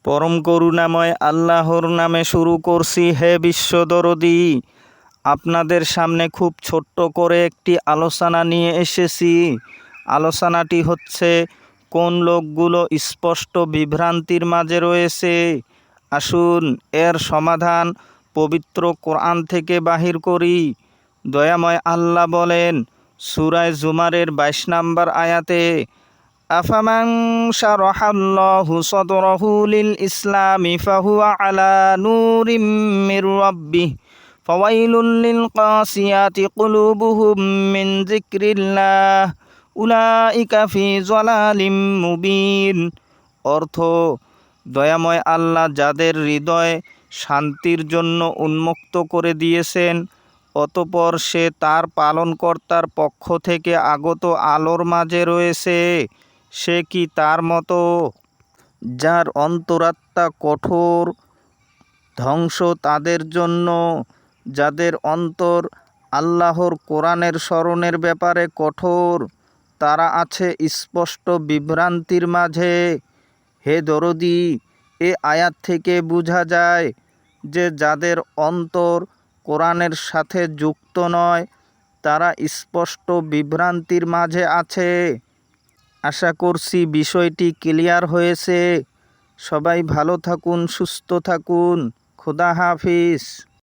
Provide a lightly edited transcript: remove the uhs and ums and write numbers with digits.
পরম করুণাময় আল্লাহর নামে শুরু করছি। হে বিশ্বদরদী, আপনাদের সামনে খুব ছোট্ট করে একটি আলোচনা নিয়ে এসেছি। আলোচনাটি হচ্ছে, কোন লোকগুলো স্পষ্ট বিভ্রান্তির মাঝে রয়েছে। আসুন এর সমাধান পবিত্র কোরআন থেকে বাহির করি। দয়াময় আল্লাহ বলেন সূরা জুমারের 22 নম্বর আয়াতে, আফামান শারাহাল্লাহু সাদরাহু লিল ইসলামি ফাহুয়া আলা নূরিম মির রাব্বিহ ফাওয়াইলুল লিল কাসিয়াতি কুলুবুহুম মিন যিকরিল্লাহ উলাইকা ফি যালালিম মুবিন। অর্থ, দয়াময় আল্লাহ যাদের হৃদয় শান্তির জন্য উন্মুক্ত করে দিয়েছেন, অতঃপর সে তার পালনকর্তার পক্ষ থেকে আগত আলোর মাঝে রয়েছে। সে কি তার মতো, যার অন্তরাত্মা কঠোর? ধ্বংস তাদের জন্য যাদের অন্তর আল্লাহর কোরআনের স্মরণের ব্যাপারে কঠোর। তারা আছে স্পষ্ট বিভ্রান্তির মাঝে। হে দরদী, এ আয়াত থেকে বোঝা যায় যে যাদের অন্তর কোরআনের সাথে যুক্ত নয়, তারা স্পষ্ট বিভ্রান্তির মাঝে আছে। আশা করছি বিষয়টি ক্লিয়ার হয়েছে। সবাই ভালো থাকুন, সুস্থ থাকুন। খোদা হাফিজ।